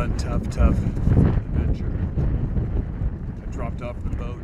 one tough adventure. I dropped off the boat.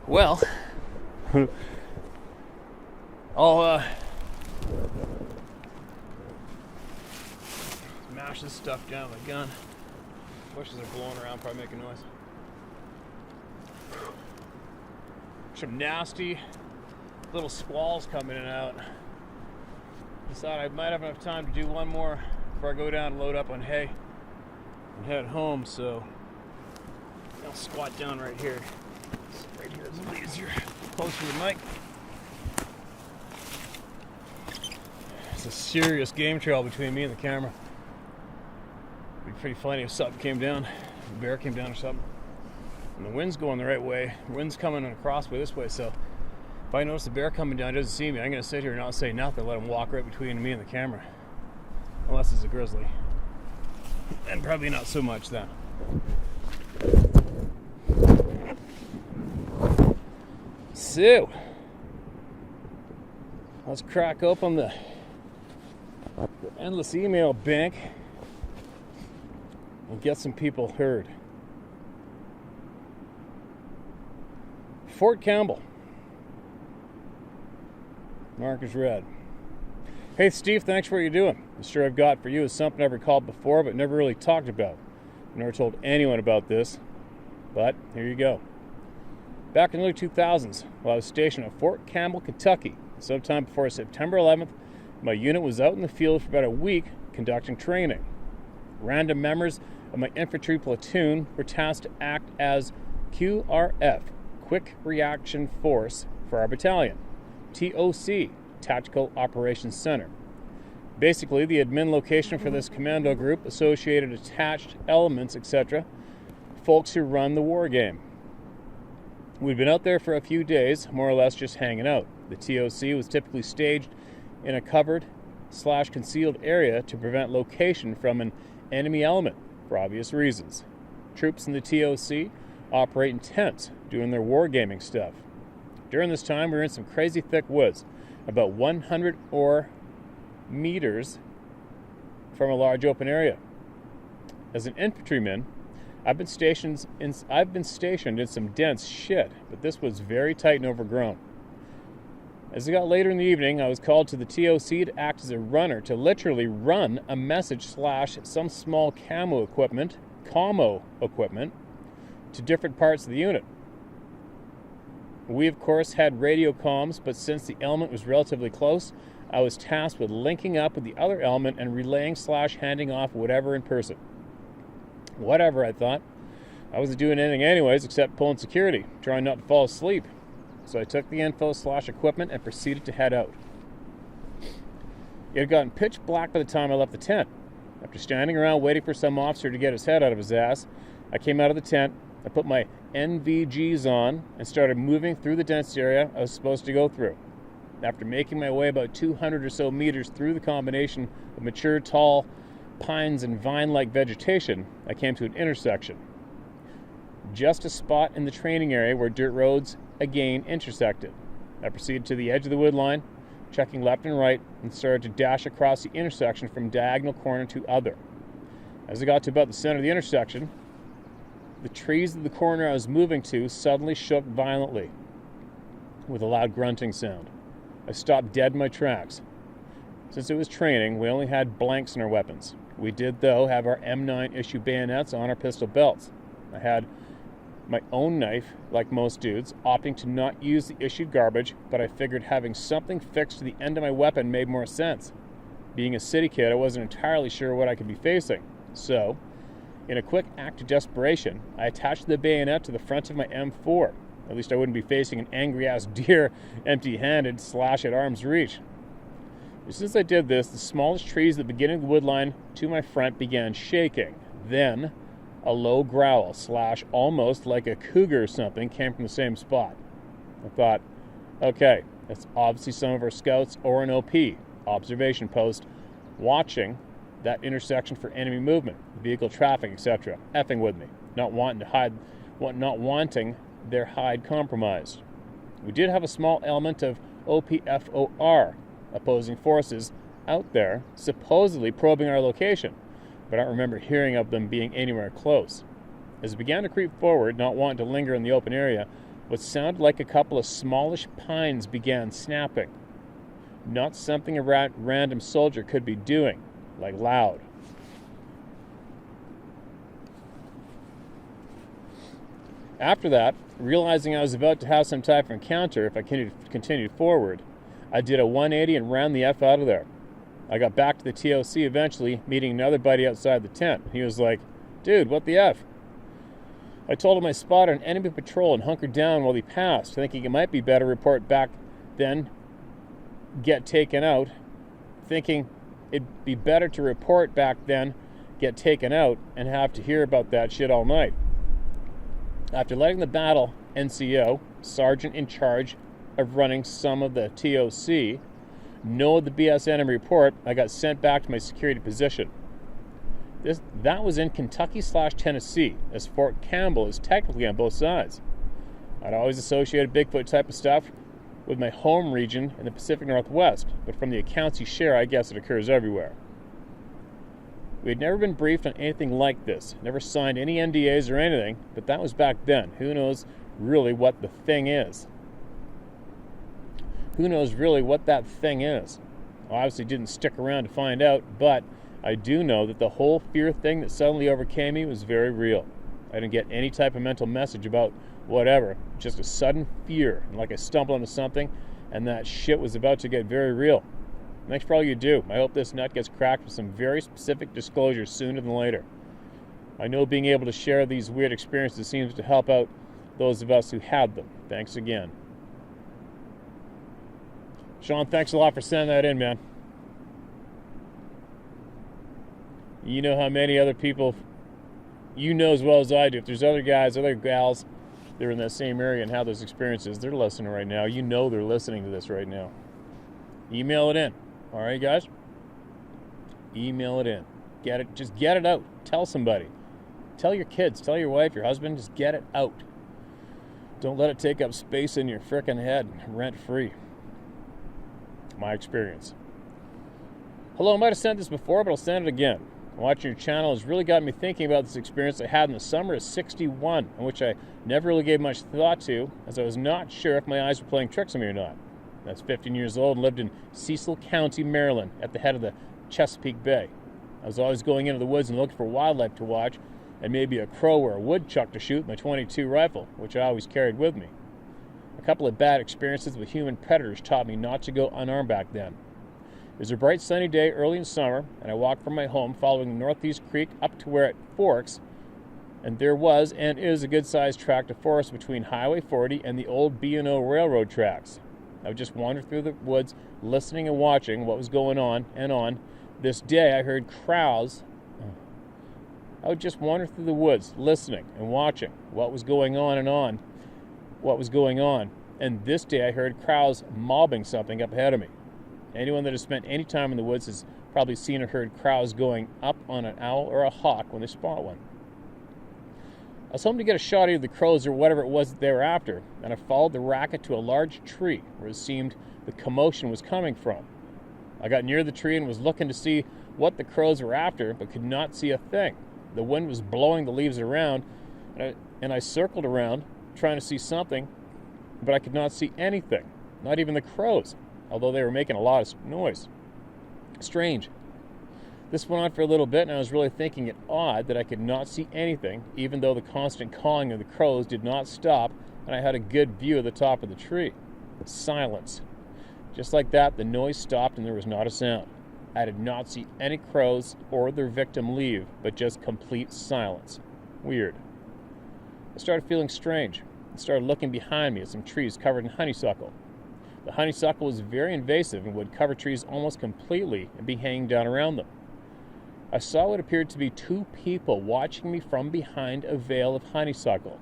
Well, I'll smash this stuff down with a gun. Bushes are blowing around, probably making noise. Some nasty little squalls coming in and out. Decided I might have enough time to do one more before I go down and load up on hay and head home, so I'll squat down right here. Right here is a little easier, closer to the mic. It's a serious game trail between me and the camera. It'd be pretty funny if something came down, a bear came down or something. And the wind's going the right way. The wind's coming across way this way, so if I notice a bear coming down, doesn't see me, I'm going to sit here and not say nothing, let him walk right between me and the camera. Unless it's a grizzly. And probably not so much then. So, let's crack open the endless email bank and get some people heard. Fort Campbell. Mark is red. Hey Steve, thanks for what you're doing. The story I've got for you is something I've recalled before but never really talked about. I've never told anyone about this, but here you go. Back in the early 2000s, while I was stationed at Fort Campbell, Kentucky, sometime before September 11th, my unit was out in the field for about a week conducting training. Random members of my infantry platoon were tasked to act as QRF, Quick Reaction Force, for our battalion, TOC, Tactical Operations Center. Basically, the admin location for this commando group, associated attached elements, etc., folks who run the war game. We'd been out there for a few days, more or less just hanging out. The TOC was typically staged in a covered/concealed area to prevent location from an enemy element, for obvious reasons. Troops in the TOC operate in tents, doing their wargaming stuff. During this time, we were in some crazy thick woods, about 100 or meters from a large open area. As an infantryman, I've been stationed in some dense shit, but this was very tight and overgrown. As it got later in the evening, I was called to the TOC to act as a runner, to literally run a message / some small commo equipment, to different parts of the unit. We, of course, had radio comms, but since the element was relatively close, I was tasked with linking up with the other element and relaying / handing off whatever in person. Whatever, I thought. I wasn't doing anything anyways except pulling security, trying not to fall asleep. So I took the info / equipment and proceeded to head out. It had gotten pitch black by the time I left the tent. After standing around waiting for some officer to get his head out of his ass, I came out of the tent, I put my NVGs on, and started moving through the dense area I was supposed to go through. After making my way about 200 or so meters through the combination of mature, tall pines and vine-like vegetation, I came to an intersection. Just a spot in the training area where dirt roads again intersected. I proceeded to the edge of the wood line, checking left and right, and started to dash across the intersection from diagonal corner to other. As I got to about the center of the intersection, the trees of the corner I was moving to suddenly shook violently with a loud grunting sound. I stopped dead in my tracks. Since it was training, we only had blanks in our weapons. We did, though, have our M9 issue bayonets on our pistol belts. I had my own knife, like most dudes, opting to not use the issued garbage, but I figured having something fixed to the end of my weapon made more sense. Being a city kid, I wasn't entirely sure what I could be facing. So, in a quick act of desperation, I attached the bayonet to the front of my M4. At least I wouldn't be facing an angry-ass deer empty-handed slash at arm's reach. As soon as I did this, the smallest trees at the beginning of the wood line to my front began shaking. Then, a low growl slash almost like a cougar or something came from the same spot. I thought, okay, that's obviously some of our scouts or an OP, observation post, watching that intersection for enemy movement, vehicle traffic, etc., effing with me, not wanting their hide compromised. We did have a small element of OPFOR, opposing forces, out there, supposedly probing our location, but I don't remember hearing of them being anywhere close. As we began to creep forward, not wanting to linger in the open area, what sounded like a couple of smallish pines began snapping. Not something a random soldier could be doing, like loud. After that, realizing I was about to have some type of encounter if I continued forward, I did a 180 and ran the F out of there. I got back to the TOC eventually, meeting another buddy outside the tent. He was like, "Dude, what the F?" I told him I spotted an enemy patrol and hunkered down while he passed, thinking it might be better to report back then, get taken out, and have to hear about that shit all night. After letting the battle NCO, sergeant in charge of running some of the TOC, know the BS enemy report, I got sent back to my security position. That was in Kentucky/Tennessee, as Fort Campbell is technically on both sides. I'd always associated Bigfoot type of stuff with my home region in the Pacific Northwest, but from the accounts you share, I guess it occurs everywhere. We had never been briefed on anything like this, never signed any NDAs or anything, but that was back then. Who knows really what the thing is? Who knows really what that thing is? I obviously didn't stick around to find out, but I do know that the whole fear thing that suddenly overcame me was very real. I didn't get any type of mental message about whatever, just a sudden fear, and like I stumbled into something, and that shit was about to get very real. Thanks for all you do. I hope this nut gets cracked with some very specific disclosures sooner than later. I know being able to share these weird experiences seems to help out those of us who had them. Thanks again. Sean, thanks a lot for sending that in, man. You know how many other people, you know as well as I do, if there's other guys, other gals that are in that same area and have those experiences, they're listening right now. You know they're listening to this right now. Email it in. All right, guys? Email it in. Just get it out. Tell somebody. Tell your kids. Tell your wife, your husband. Just get it out. Don't let it take up space in your frickin' head rent-free. My experience. Hello, I might have sent this before, but I'll send it again. Watching your channel has really got me thinking about this experience I had in the summer of '61, in which I never really gave much thought to, as I was not sure if my eyes were playing tricks on me or not. I was 15 years old and lived in Cecil County, Maryland, at the head of the Chesapeake Bay. I was always going into the woods and looking for wildlife to watch, and maybe a crow or a woodchuck to shoot with my .22 rifle, which I always carried with me. A couple of bad experiences with human predators taught me not to go unarmed back then. It was a bright sunny day early in summer, and I walked from my home following the Northeast Creek up to where it forks, and there was and is a good-sized tract of forest between Highway 40 and the old B&O railroad tracks. I would just wander through the woods, listening and watching what was going on, This day I heard crows. I would just wander through the woods, listening and watching what was going on. And this day I heard crows mobbing something up ahead of me. Anyone that has spent any time in the woods has probably seen or heard crows going up on an owl or a hawk when they spot one. I was hoping to get a shot of the crows or whatever it was that they were after, and I followed the racket to a large tree where it seemed the commotion was coming from. I got near the tree and was looking to see what the crows were after, but could not see a thing. The wind was blowing the leaves around, and I circled around, trying to see something, but I could not see anything, not even the crows, although they were making a lot of noise. Strange. This went on for a little bit, and I was really thinking it odd that I could not see anything, even though the constant cawing of the crows did not stop, and I had a good view of the top of the tree. Silence. Just like that, the noise stopped and there was not a sound. I did not see any crows or their victim leave, but just complete silence. Weird. I started feeling strange. I started looking behind me at some trees covered in honeysuckle. The honeysuckle was very invasive and would cover trees almost completely and be hanging down around them. I saw what appeared to be two people watching me from behind a veil of honeysuckle,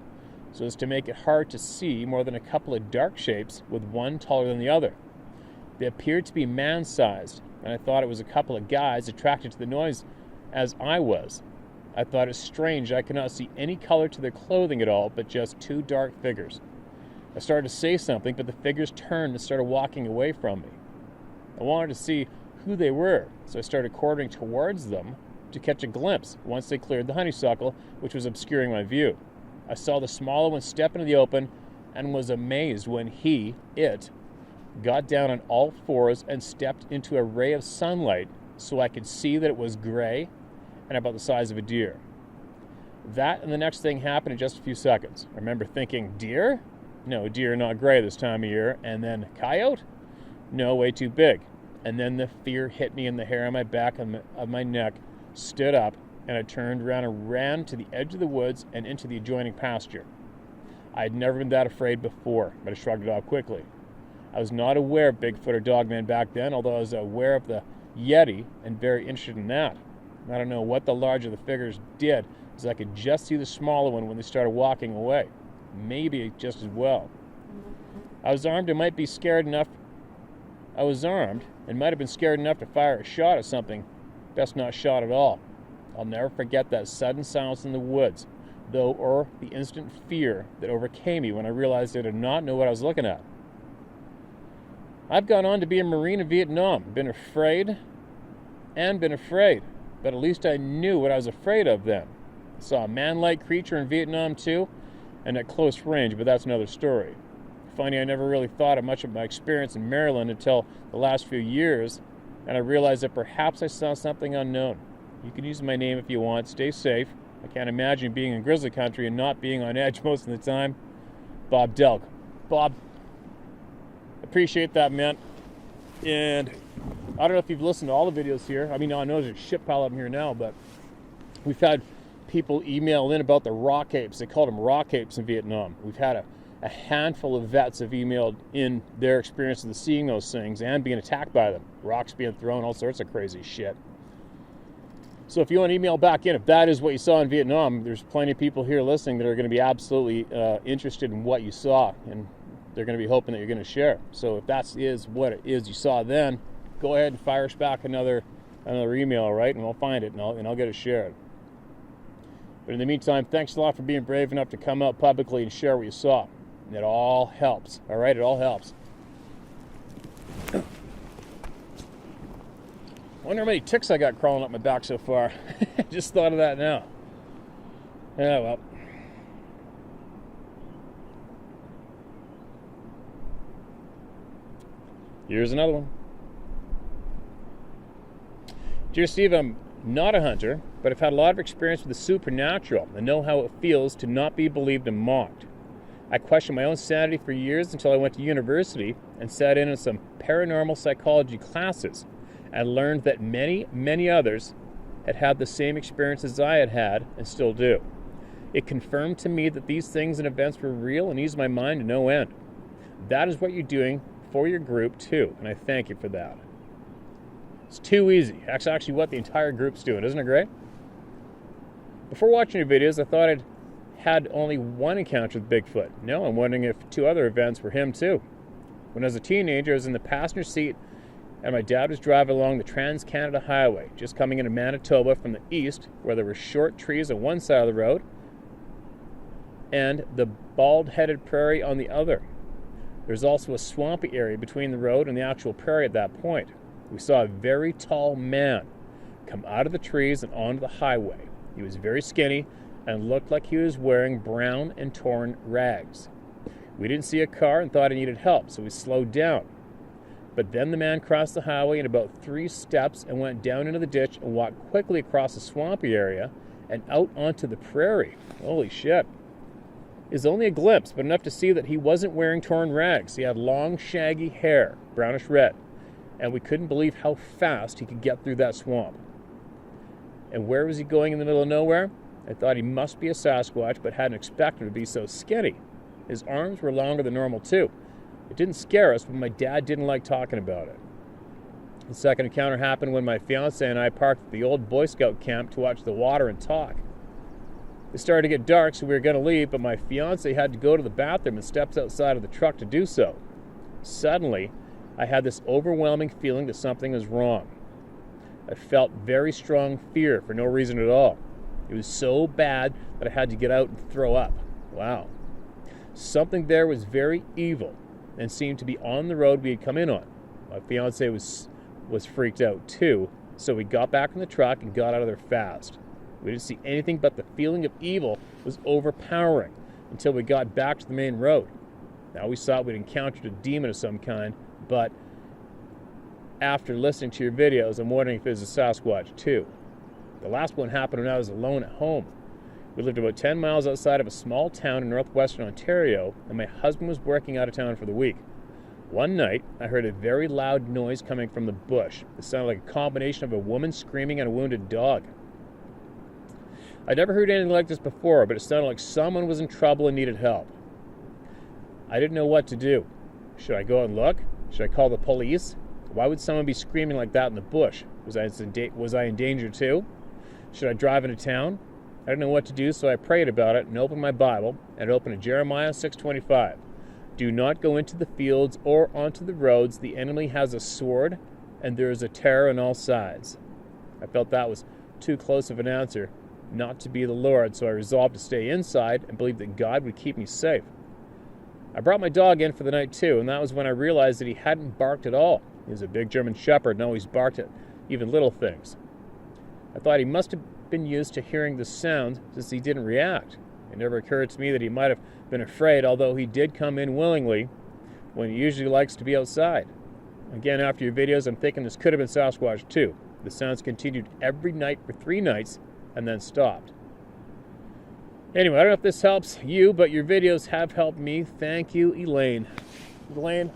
so as to make it hard to see more than a couple of dark shapes with one taller than the other. They appeared to be man-sized, and I thought it was a couple of guys attracted to the noise as I was. I thought it strange I could not see any color to their clothing at all, but just two dark figures. I started to say something, but the figures turned and started walking away from me. I wanted to see who they were, so I started quartering towards them to catch a glimpse once they cleared the honeysuckle, which was obscuring my view. I saw the smaller one step into the open and was amazed when it got down on all fours and stepped into a ray of sunlight so I could see that it was gray and about the size of a deer. That and the next thing happened in just a few seconds. I remember thinking, deer? No, deer are not gray this time of year. And then coyote? No, way too big. And then the fear hit me and the hair on my back of my neck stood up, and I turned around and ran to the edge of the woods and into the adjoining pasture. I had never been that afraid before, but I shrugged it off quickly. I was not aware of Bigfoot or Dogman back then, although I was aware of the Yeti and very interested in that. I don't know what the larger the figures did, as I could just see the smaller one when they started walking away. Maybe just as well. I was armed and might have been scared enough to fire a shot at something. Best not shot at all. I'll never forget that sudden silence in the woods, though, or the instant fear that overcame me when I realized I did not know what I was looking at. I've gone on to be a Marine in Vietnam, been afraid, but at least I knew what I was afraid of then. I saw a man-like creature in Vietnam too, and at close range, but that's another story. Funny, I never really thought of much of my experience in Maryland until the last few years, and I realized that perhaps I saw something unknown. You can use my name if you want. Stay safe. I can't imagine being in grizzly country and not being on edge most of the time. Bob Delk. Bob, appreciate that, man. And I don't know if you've listened to all the videos here. I mean, I know there's a shit pile up here now, but we've had people email in about the rock apes. They called them rock apes in Vietnam. We've had a handful of vets have emailed in their experiences of seeing those things and being attacked by them. Rocks being thrown, all sorts of crazy shit. So if you want to email back in, if that is what you saw in Vietnam, there's plenty of people here listening that are going to be absolutely interested in what you saw, and they're going to be hoping that you're going to share. So if that is what it is you saw then, go ahead and fire us back another email, right? And we'll find it, and I'll get it shared. But in the meantime, thanks a lot for being brave enough to come out publicly and share what you saw. It all helps, all right? It all helps. I wonder how many ticks I got crawling up my back so far. Just thought of that now. Yeah, well. Here's another one. Dear Steve, I'm not a hunter, but I've had a lot of experience with the supernatural and know how it feels to not be believed and mocked. I questioned my own sanity for years until I went to university and sat in on some paranormal psychology classes and learned that many, many others had had the same experiences I had had and still do. It confirmed to me that these things and events were real and eased my mind to no end. That is what you're doing for your group too, and I thank you for that. It's too easy. That's actually what the entire group's doing. Isn't it great? Before watching your videos, I thought I'd had only one encounter with Bigfoot. No, I'm wondering if 2 other events were him too. When I was a teenager, I was in the passenger seat and my dad was driving along the Trans-Canada Highway, just coming into Manitoba from the east, where there were short trees on one side of the road and the bald-headed prairie on the other. There's also a swampy area between the road and the actual prairie at that point. We saw a very tall man come out of the trees and onto the highway. He was very skinny and looked like he was wearing brown and torn rags. We didn't see a car and thought he needed help, so we slowed down. But then the man crossed the highway in about 3 steps and went down into the ditch and walked quickly across the swampy area and out onto the prairie. Holy shit. It was only a glimpse, but enough to see that he wasn't wearing torn rags. He had long, shaggy hair, brownish red, and we couldn't believe how fast he could get through that swamp. And where was he going in the middle of nowhere? I thought he must be a Sasquatch, but hadn't expected him to be so skinny. His arms were longer than normal, too. It didn't scare us, but my dad didn't like talking about it. The second encounter happened when my fiancé and I parked at the old Boy Scout camp to watch the water and talk. It started to get dark, so we were going to leave, but my fiancé had to go to the bathroom and steps outside of the truck to do so. Suddenly, I had this overwhelming feeling that something was wrong. I felt very strong fear for no reason at all. It was so bad that I had to get out and throw up. Wow. Something there was very evil and seemed to be on the road we had come in on. My fiancé was freaked out too, so we got back in the truck and got out of there fast. We didn't see anything, but the feeling of evil was overpowering until we got back to the main road. Now we thought we'd encountered a demon of some kind, but after listening to your videos, I'm wondering if it was a Sasquatch too. The last one happened when I was alone at home. We lived about 10 miles outside of a small town in northwestern Ontario, and my husband was working out of town for the week. One night, I heard a very loud noise coming from the bush. It sounded like a combination of a woman screaming and a wounded dog. I'd never heard anything like this before, but it sounded like someone was in trouble and needed help. I didn't know what to do. Should I go and look? Should I call the police? Why would someone be screaming like that in the bush? Was I in danger too? Should I drive into town? I didn't know what to do, so I prayed about it and opened my Bible and opened to Jeremiah 6:25. Do not go into the fields or onto the roads. The enemy has a sword, and there is a terror on all sides. I felt that was too close of an answer not to be the Lord, so I resolved to stay inside and believe that God would keep me safe. I brought my dog in for the night too, and that was when I realized that he hadn't barked at all. He was a big German Shepherd and always barked at even little things. I thought he must have been used to hearing the sound since he didn't react. It never occurred to me that he might have been afraid, although he did come in willingly when he usually likes to be outside. Again, after your videos, I'm thinking this could have been Sasquatch too. The sounds continued every night for 3 nights and then stopped. Anyway, I don't know if this helps you, but your videos have helped me. Thank you, Elaine. Elaine,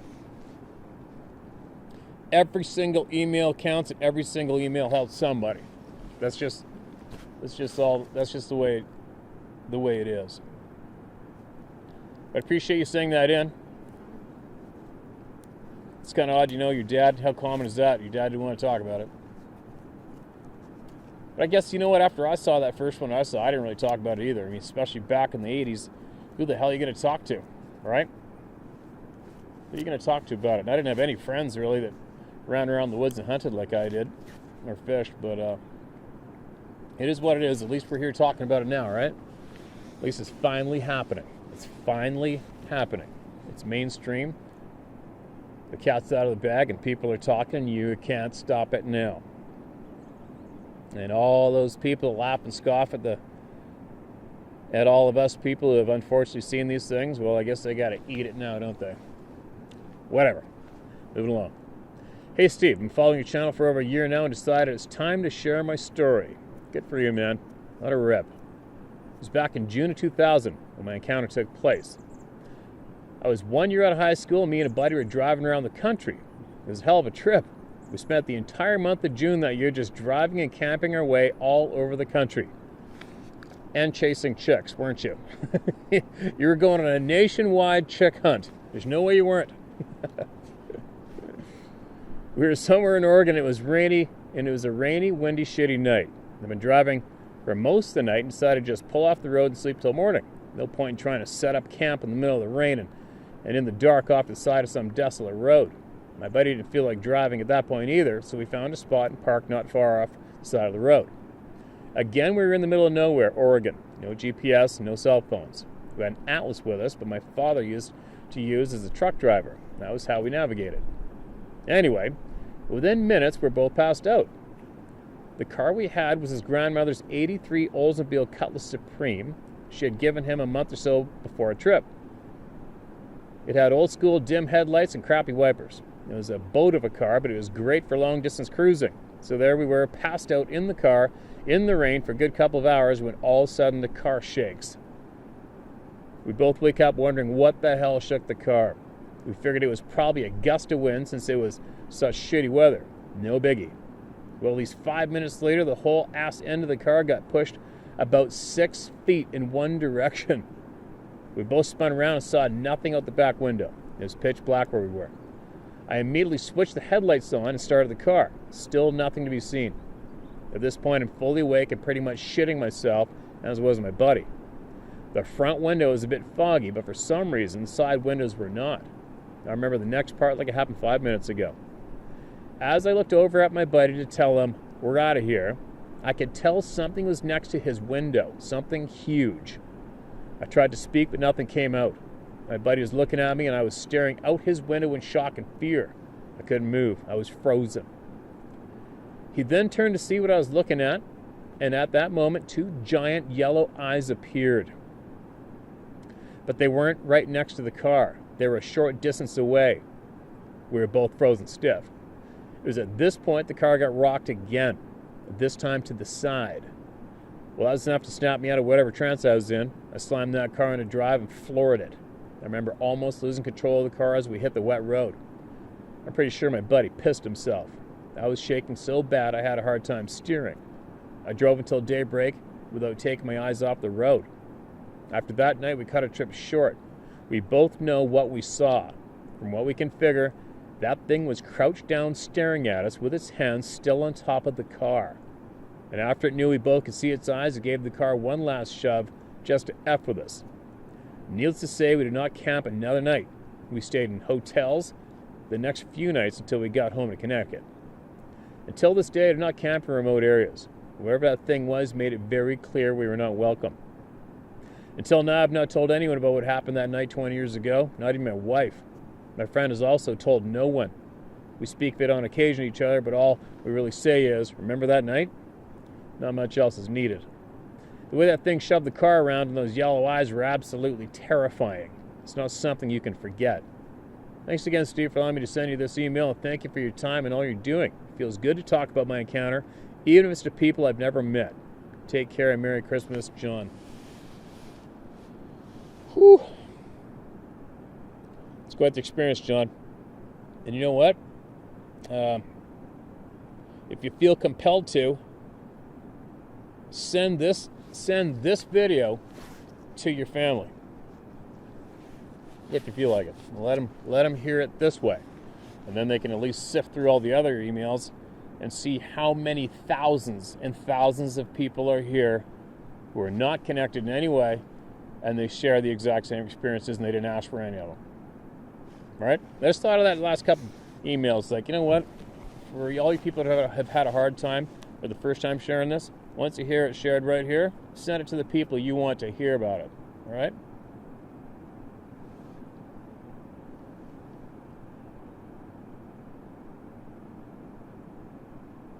every single email counts and every single email helps somebody. That's just the way it is. I appreciate you saying that in. It's kind of odd, your dad, how common is that? Your dad didn't want to talk about it. But I guess, after I saw that first one I didn't really talk about it either. I mean, especially back in the 80s, who the hell are you going to talk to, right? Who are you going to talk to about it? And I didn't have any friends, really, that ran around the woods and hunted like I did, or fished, but it is what it is. At least we're here talking about it now, right? At least it's finally happening. It's finally happening. It's mainstream. The cat's out of the bag and people are talking. You can't stop it now. And all those people laugh and scoff at all of us people who have unfortunately seen these things, well, I guess they got to eat it now, don't they? Whatever. Moving along. Hey, Steve, I've been following your channel for over a year now and decided it's time to share my story. Good for you, man. Let her rip. It was back in June of 2000 when my encounter took place. I was 1 year out of high school, and me and a buddy were driving around the country. It was a hell of a trip. We spent the entire month of June that year just driving and camping our way all over the country. And chasing chicks, weren't you? You were going on a nationwide chick hunt. There's no way you weren't. We were somewhere in Oregon. It was rainy, and it was a rainy, windy, shitty night. I've been driving for most of the night and decided to just pull off the road and sleep till morning. No point in trying to set up camp in the middle of the rain and in the dark off the side of some desolate road. My buddy didn't feel like driving at that point either, so we found a spot and parked not far off the side of the road. Again, we were in the middle of nowhere, Oregon. No GPS, no cell phones. We had an atlas with us, but my father used to use as a truck driver. That was how we navigated. Anyway, within minutes, we're both passed out. The car we had was his grandmother's 83 Oldsmobile Cutlass Supreme. She had given him a month or so before a trip. It had old school dim headlights and crappy wipers. It was a boat of a car, but it was great for long distance cruising. So there we were, passed out in the car, in the rain for a good couple of hours when all of a sudden the car shakes. We both wake up wondering what the hell shook the car. We figured it was probably a gust of wind since it was such shitty weather. No biggie. Well, at least 5 minutes later, the whole ass end of the car got pushed about 6 feet in one direction. We both spun around and saw nothing out the back window. It was pitch black where we were. I immediately switched the headlights on and started the car. Still nothing to be seen. At this point, I'm fully awake and pretty much shitting myself, as was my buddy. The front window was a bit foggy, but for some reason, side windows were not. I remember the next part like it happened 5 minutes ago. As I looked over at my buddy to tell him, we're out of here, I could tell something was next to his window, something huge. I tried to speak, but nothing came out. My buddy was looking at me, and I was staring out his window in shock and fear. I couldn't move. I was frozen. He then turned to see what I was looking at, and at that moment, 2 giant yellow eyes appeared. But they weren't right next to the car. They were a short distance away. We were both frozen stiff. It was at this point the car got rocked again, this time to the side. Well, that was enough to snap me out of whatever trance I was in. I slammed that car into drive and floored it. I remember almost losing control of the car as we hit the wet road. I'm pretty sure my buddy pissed himself. I was shaking so bad I had a hard time steering. I drove until daybreak without taking my eyes off the road. After that night, we cut our trip short. We both know what we saw. From what we can figure, that thing was crouched down staring at us with its hands still on top of the car. And after it knew we both could see its eyes, it gave the car one last shove just to F with us. Needless to say, we did not camp another night. We stayed in hotels the next few nights until we got home to Connecticut. Until this day, I did not camp in remote areas. Wherever that thing was made it very clear we were not welcome. Until now, I've not told anyone about what happened that night 20 years ago, not even my wife. My friend has also told no one. We speak of it on occasion to each other, but all we really say is, remember that night? Not much else is needed. The way that thing shoved the car around and those yellow eyes were absolutely terrifying. It's not something you can forget. Thanks again, Steve, for allowing me to send you this email, and thank you for your time and all you're doing. It feels good to talk about my encounter, even if it's to people I've never met. Take care and Merry Christmas, John. Whew. It's quite the experience, John. And you know what? If you feel compelled to, send this video to your family. If you feel like it. Let them hear it this way. And then they can at least sift through all the other emails and see how many thousands and thousands of people are here who are not connected in any way, and they share the exact same experiences and they didn't ask for any of them. Right? I just thought of that last couple emails. Like, you know what? For all you people that have had a hard time or the first time sharing this, once you hear it shared right here, send it to the people you want to hear about it. All right?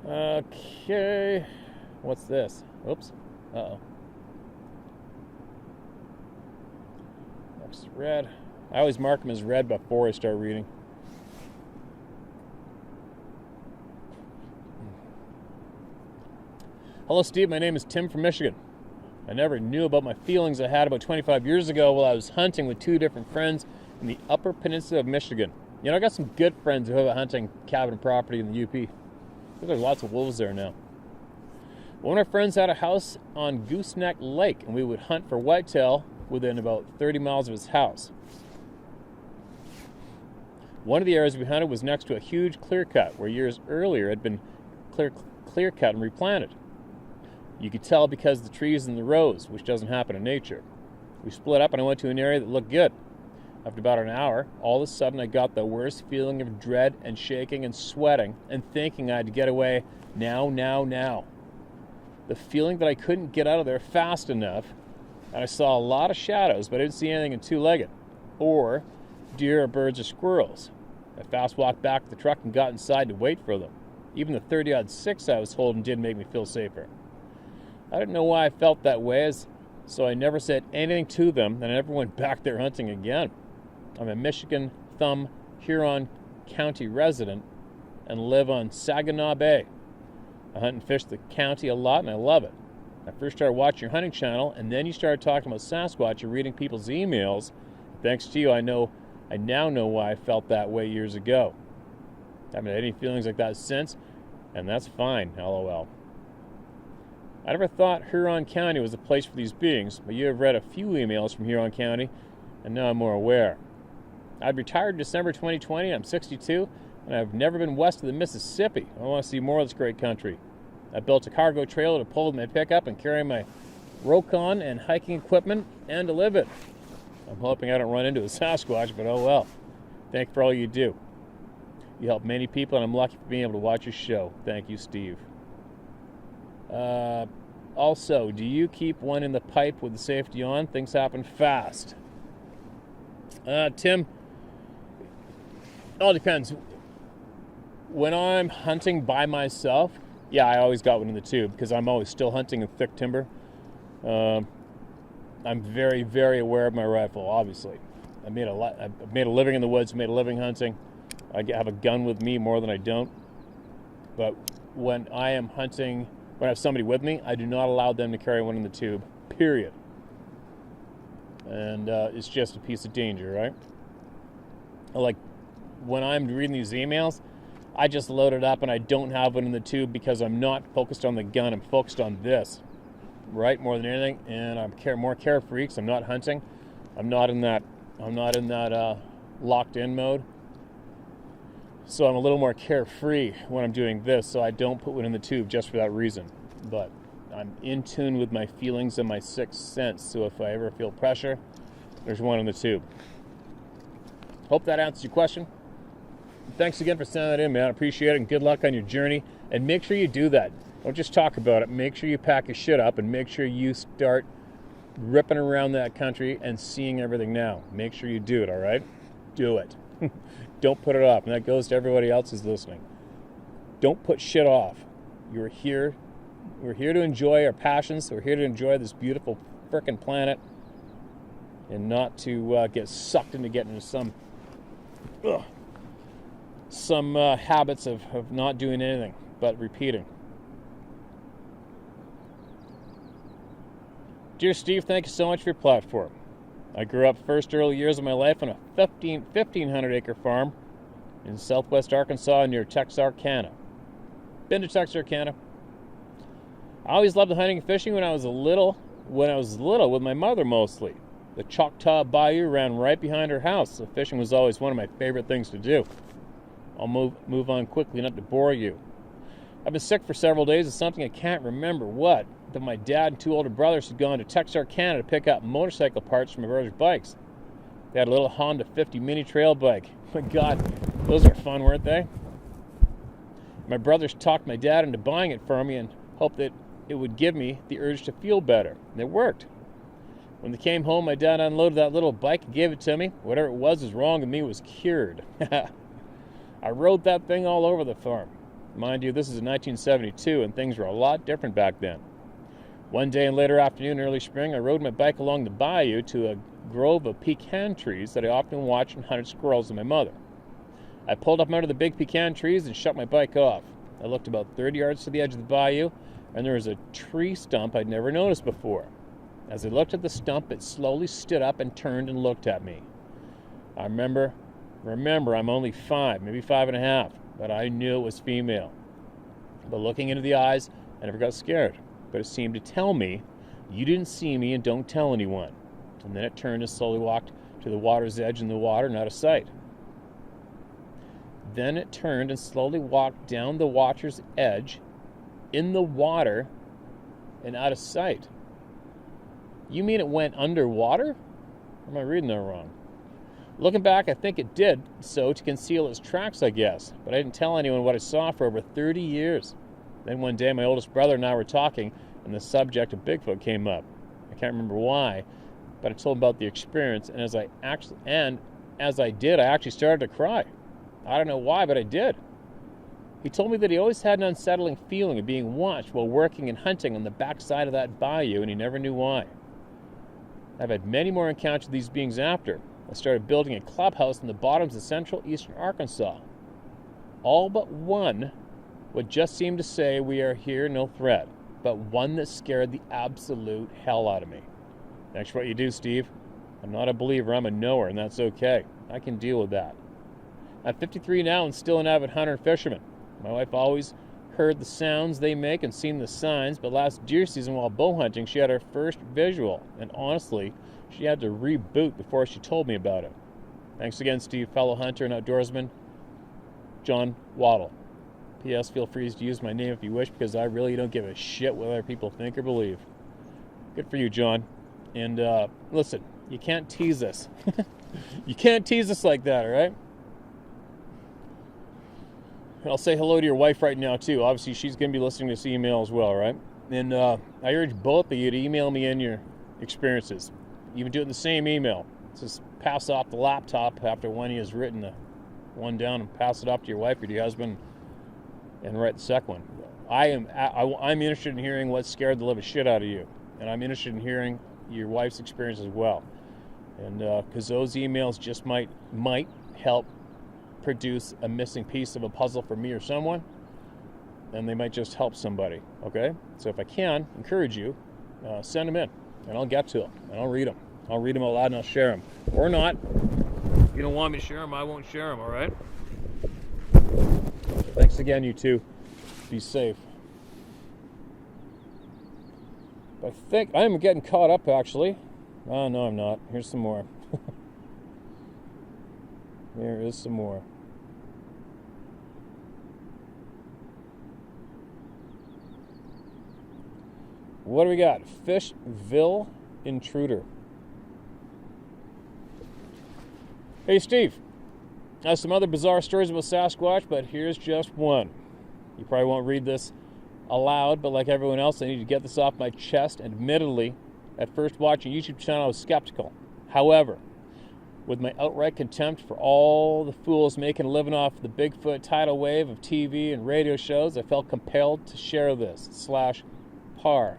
Okay. What's this? Oops. Uh-oh. Next red. I always mark them as red before I start reading. Hello, Steve. My name is Tim from Michigan. I never knew about my feelings I had about 25 years ago while I was hunting with 2 different friends in the Upper Peninsula of Michigan. You know, I got some good friends who have a hunting cabin property in the UP. There's lots of wolves there now. One of our friends had a house on Gooseneck Lake, and we would hunt for whitetail within about 30 miles of his house. One of the areas we hunted was next to a huge clear cut where years earlier had been clear cut and replanted. You could tell because of the trees and the rows, which doesn't happen in nature. We split up and I went to an area that looked good. After about an hour, all of a sudden I got the worst feeling of dread and shaking and sweating and thinking I had to get away now. The feeling that I couldn't get out of there fast enough, and I saw a lot of shadows, but I didn't see anything in two-legged, or deer or birds or squirrels. I fast walked back to the truck and got inside to wait for them. Even the 30-06 I was holding did make me feel safer. I didn't know why I felt that way, so I never said anything to them, and I never went back there hunting again. I'm a Michigan Thumb Huron County resident and live on Saginaw Bay. I hunt and fish the county a lot, and I love it. I first started watching your hunting channel, and then you started talking about Sasquatch and reading people's emails. Thanks to you, I now know why I felt that way years ago. I haven't had any feelings like that since, and that's fine, LOL. I never thought Huron County was a place for these beings, but you have read a few emails from Huron County, and now I'm more aware. I'd retired in December 2020, I'm 62, and I've never been west of the Mississippi. I want to see more of this great country. I built a cargo trailer to pull my pickup and carry my Rokon and hiking equipment, and to live it. I'm hoping I don't run into a Sasquatch, but oh well. Thank you for all you do. You help many people, and I'm lucky for being able to watch your show. Thank you, Steve. Also, do you keep one in the pipe with the safety on? Things happen fast. Tim, all depends. When I'm hunting by myself, yeah, I always got one in the tube because I'm always still hunting in thick timber. I'm very, very aware of my rifle, obviously. I've made a living in the woods, made a living hunting. I have a gun with me more than I don't. But when I am hunting, when I have somebody with me, I do not allow them to carry one in the tube, period. And it's just a piece of danger, right? Like, when I'm reading these emails, I just load it up and I don't have one in the tube because I'm not focused on the gun. I'm focused on this, right? More than anything. And I'm more carefree because I'm not hunting. I'm not in that locked in mode. So I'm a little more carefree when I'm doing this. So I don't put one in the tube just for that reason. But I'm in tune with my feelings and my sixth sense. So if I ever feel pressure, there's one in the tube. Hope that answers your question. Thanks again for sending that in, man. I appreciate it, and good luck on your journey. And make sure you do that. Don't just talk about it. Make sure you pack your shit up, and make sure you start ripping around that country and seeing everything now. Make sure you do it, all right? Do it. Don't put it off. And that goes to everybody else who's listening. Don't put shit off. You're here. We're here to enjoy our passions. We're here to enjoy this beautiful frickin' planet, and not to get sucked into getting into some habits of not doing anything but repeating. Dear Steve, thank you so much for your platform. I grew up first early years of my life on a 1,500 acre farm in southwest Arkansas near Texarkana. Been to Texarkana. I always loved the hunting and fishing when I was little with my mother mostly. The Choctaw Bayou ran right behind her house, so fishing was always one of my favorite things to do. I'll move on quickly, not to bore you. I've been sick for several days of something I can't remember what, but my dad and two older brothers had gone to Texarkana to pick up motorcycle parts for my brother's bikes. They had a little Honda 50 mini trail bike. My God, those were fun, weren't they? My brothers talked my dad into buying it for me and hoped that it would give me the urge to feel better, and it worked. When they came home, my dad unloaded that little bike and gave it to me. Whatever it was wrong with me was cured. I rode that thing all over the farm. Mind you, this is in 1972, and things were a lot different back then. One day in later afternoon, early spring, I rode my bike along the bayou to a grove of pecan trees that I often watched and hunted squirrels with my mother. I pulled up under the big pecan trees and shut my bike off. I looked about 30 yards to the edge of the bayou, and there was a tree stump I'd never noticed before. As I looked at the stump, it slowly stood up and turned and looked at me. I remember, I'm only 5, maybe 5.5, but I knew it was female. But looking into the eyes, I never got scared. But it seemed to tell me, you didn't see me and don't tell anyone. And then it turned and slowly walked to the water's edge in the water and out of sight. Then it turned and slowly walked down the water's edge, in the water, and out of sight. You mean it went underwater? Or am I reading that wrong? Looking back, I think it did so to conceal its tracks, I guess. But I didn't tell anyone what I saw for over 30 years. Then one day, my oldest brother and I were talking, and the subject of Bigfoot came up. I can't remember why, but I told him about the experience, and as I did, I actually started to cry. I don't know why, but I did. He told me that he always had an unsettling feeling of being watched while working and hunting on the backside of that bayou, and he never knew why. I've had many more encounters with these beings after. I started building a clubhouse in the bottoms of central eastern Arkansas. All but one would just seem to say we are here, no threat, but one that scared the absolute hell out of me. Thanks for what you do, Steve. I'm not a believer, I'm a knower, and that's okay. I can deal with that. I'm 53 now and still an avid hunter and fisherman. My wife always heard the sounds they make and seen the signs, but last deer season while bow hunting, she had her first visual, and honestly, she had to reboot before she told me about it. Thanks again, Steve, fellow hunter and outdoorsman, John Waddle. P.S. Feel free to use my name if you wish, because I really don't give a shit what other people think or believe. Good for you, John. And listen, you can't tease us. You can't tease us like that, all right? And I'll say hello to your wife right now, too. Obviously, she's going to be listening to this email as well, right? And I urge both of you to email me in your experiences. Even do it in the same email. Just pass off the laptop after one has written the one down and pass it off to your wife or to your husband and write the second one. I'm interested in hearing what scared the living shit out of you. And I'm interested in hearing your wife's experience as well. And because those emails just might help produce a missing piece of a puzzle for me or someone, and they might just help somebody, okay? So if I can encourage you, send them in, and I'll get to them, and I'll read them. I'll read them out loud, and I'll share them. Or not. If you don't want me to share them, I won't share them, all right? Thanks again, you two. Be safe. I think I'm getting caught up, actually. Oh, no, I'm not. Here's some more. There is some more. What do we got? Fishville Intruder. Hey, Steve. I have some other bizarre stories about Sasquatch, but here's just one. You probably won't read this aloud, but like everyone else, I need to get this off my chest. Admittedly, at first watching YouTube channel, I was skeptical. However, with my outright contempt for all the fools making a living off the Bigfoot tidal wave of TV and radio shows, I felt compelled to share this /par.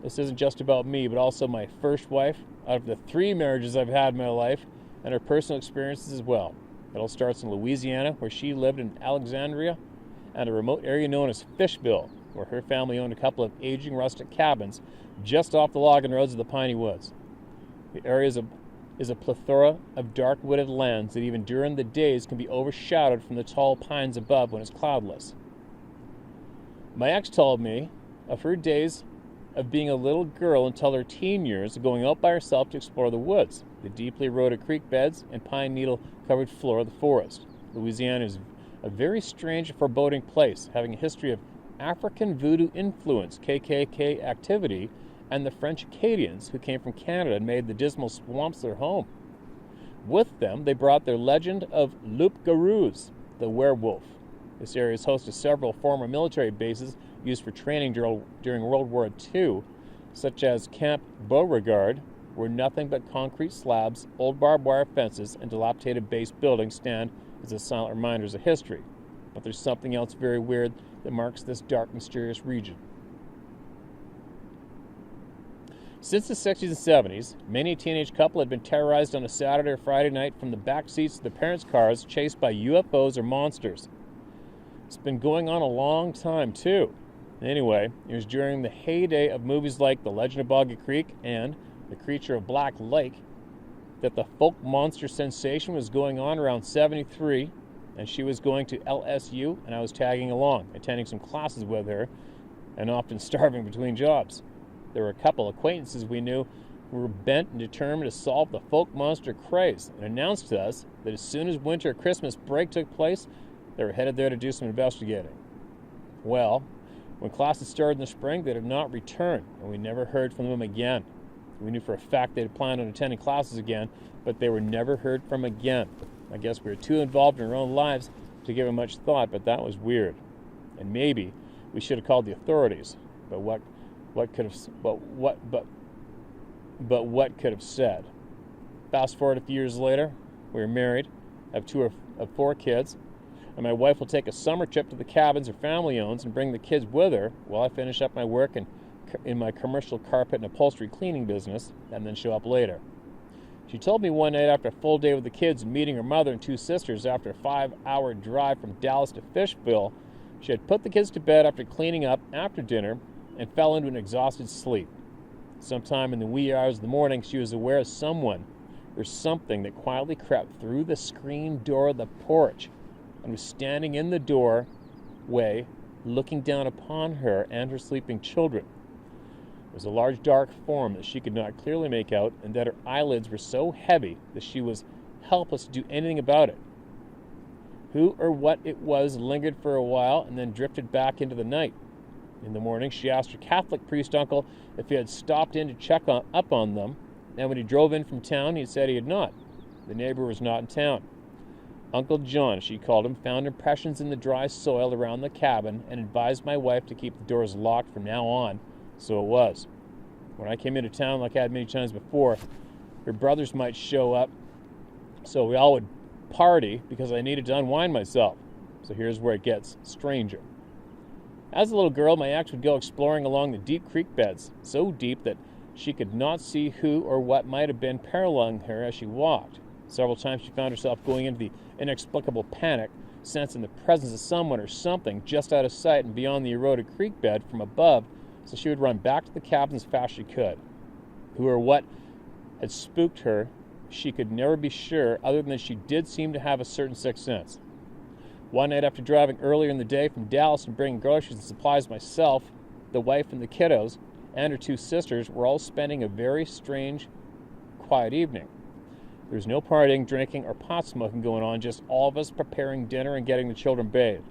This isn't just about me, but also my first wife, out of the 3 marriages I've had in my life, and her personal experiences as well. It all starts in Louisiana, where she lived in Alexandria, and a remote area known as Fishville, where her family owned a couple of aging rustic cabins just off the logging roads of the piney woods. The area is a plethora of dark wooded lands that even during the days can be overshadowed from the tall pines above when it's cloudless. My ex told me of her days of being a little girl until her teen years, going out by herself to explore the woods, the deeply eroded creek beds, and pine needle covered floor of the forest. Louisiana is a very strange and foreboding place, having a history of African voodoo influence, KKK activity, and the French Acadians who came from Canada and made the dismal swamps their home. With them, they brought their legend of loup-garous, the werewolf. This area is host to several former military bases used for training during World War II, such as Camp Beauregard, where nothing but concrete slabs, old barbed wire fences, and dilapidated base buildings stand as a silent reminders of history. But there's something else very weird that marks this dark, mysterious region. Since the 60s and 70s, many a teenage couple had been terrorized on a Saturday or Friday night from the back seats of their parents' cars, chased by UFOs or monsters. It's been going on a long time, too. Anyway, it was during the heyday of movies like The Legend of Boggy Creek and The Creature of Black Lake that the folk monster sensation was going on around 73, and she was going to LSU, and I was tagging along, attending some classes with her, and often starving between jobs. There were a couple acquaintances we knew who were bent and determined to solve the folk monster craze, and announced to us that as soon as winter or Christmas break took place, they were headed there to do some investigating. Well, when classes started in the spring, they did not return, and we never heard from them again. We knew for a fact they had planned on attending classes again, but they were never heard from again. I guess we were too involved in our own lives to give it much thought, but that was weird. And maybe we should have called the authorities. But what could have said? Fast forward a few years later, we were married, have 2 of 4 kids, and my wife will take a summer trip to the cabins her family owns and bring the kids with her while I finish up my work in my commercial carpet and upholstery cleaning business, and then show up later. She told me one night after a full day with the kids and meeting her mother and 2 sisters after a 5-hour drive from Dallas to Fishville, she had put the kids to bed after cleaning up after dinner and fell into an exhausted sleep. Sometime in the wee hours of the morning, she was aware of someone or something that quietly crept through the screen door of the porch and was standing in the doorway, looking down upon her and her sleeping children. It was a large dark form that she could not clearly make out, and that her eyelids were so heavy that she was helpless to do anything about it. Who or what it was lingered for a while and then drifted back into the night. In the morning, she asked her Catholic priest uncle if he had stopped in to check up on them, and when he drove in from town, he said he had not. The neighbor was not in town. Uncle John, she called him, found impressions in the dry soil around the cabin and advised my wife to keep the doors locked from now on. So it was. When I came into town, like I had many times before, her brothers might show up, so we all would party because I needed to unwind myself. So here's where it gets stranger. As a little girl, my ex would go exploring along the deep creek beds, so deep that she could not see who or what might have been paralleling her as she walked. Several times she found herself going into the inexplicable panic, sensing the presence of someone or something just out of sight and beyond the eroded creek bed from above, so she would run back to the cabin as fast as she could. Who or what had spooked her, she could never be sure, other than that she did seem to have a certain sixth sense. One night after driving earlier in the day from Dallas and bringing groceries and supplies myself, the wife and the kiddos, and her 2 sisters were all spending a very strange, quiet evening. There was no partying, drinking, or pot smoking going on, just all of us preparing dinner and getting the children bathed.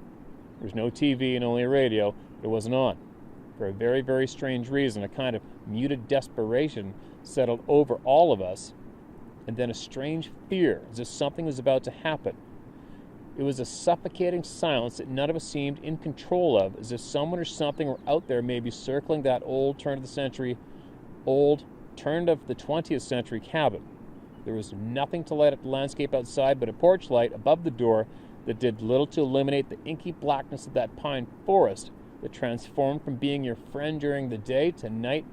There was no TV and only a radio, but it wasn't on. For a very, very strange reason, a kind of muted desperation settled over all of us, and then a strange fear, as if something was about to happen. It was a suffocating silence that none of us seemed in control of, as if someone or something were out there maybe circling that old turn of the 20th century cabin. There was nothing to light up the landscape outside but a porch light above the door that did little to illuminate the inky blackness of that pine forest that transformed from being your friend during the day to night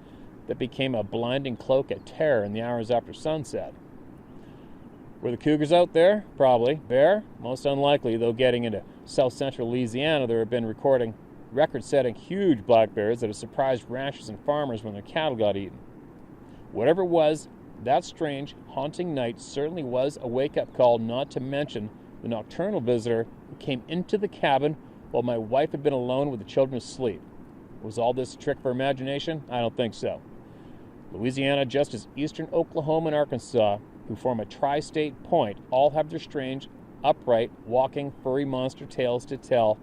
that became a blinding cloak of terror in the hours after sunset. Were the cougars out there? Probably. Bear? Most unlikely, though getting into south-central Louisiana, there have been record-setting huge black bears that have surprised ranchers and farmers when their cattle got eaten. Whatever it was, that strange, haunting night certainly was a wake-up call, not to mention the nocturnal visitor who came into the cabin while my wife had been alone with the children asleep. Was all this a trick for imagination? I don't think so. Louisiana, just as eastern Oklahoma and Arkansas, who form a tri-state point, all have their strange, upright, walking, furry monster tales to tell,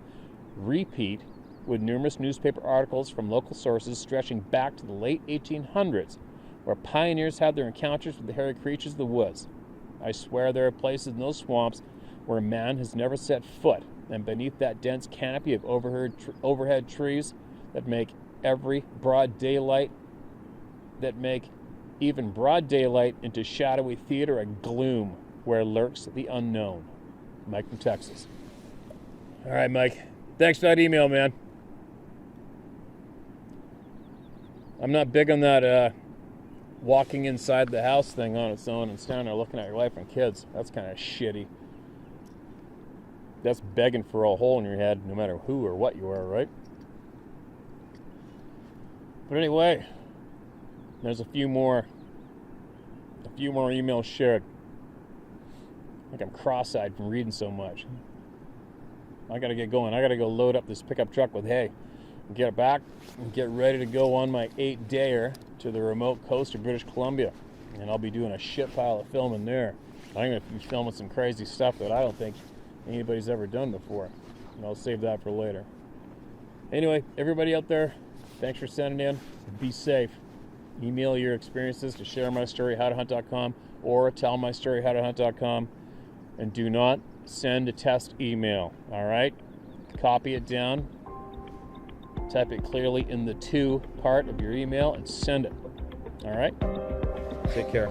repeat, with numerous newspaper articles from local sources stretching back to the late 1800s, where pioneers had their encounters with the hairy creatures of the woods. I swear there are places in those swamps where man has never set foot, and beneath that dense canopy of overhead trees that make even broad daylight into shadowy theater and gloom where lurks the unknown. Mike from Texas. All right, Mike. Thanks for that email, man. I'm not big on that walking inside the house thing on its own and standing there looking at your wife and kids. That's kind of shitty. That's begging for a hole in your head, no matter who or what you are, right? But anyway, there's a few more emails shared. I think I'm cross-eyed from reading so much. I gotta get going. I gotta go load up this pickup truck with hay. get back and get ready to go on my 8-dayer to the remote coast of British Columbia. And I'll be doing a shit pile of filming there. I'm going to be filming some crazy stuff that I don't think anybody's ever done before. And I'll save that for later. Anyway, everybody out there, thanks for sending in. Be safe. Email your experiences to sharemystory@howtohunt.com or tellmystory@howtohunt.com. And do not send a test email, all right? Copy it down. Type it clearly in the to part of your email and send it. All right? Take care.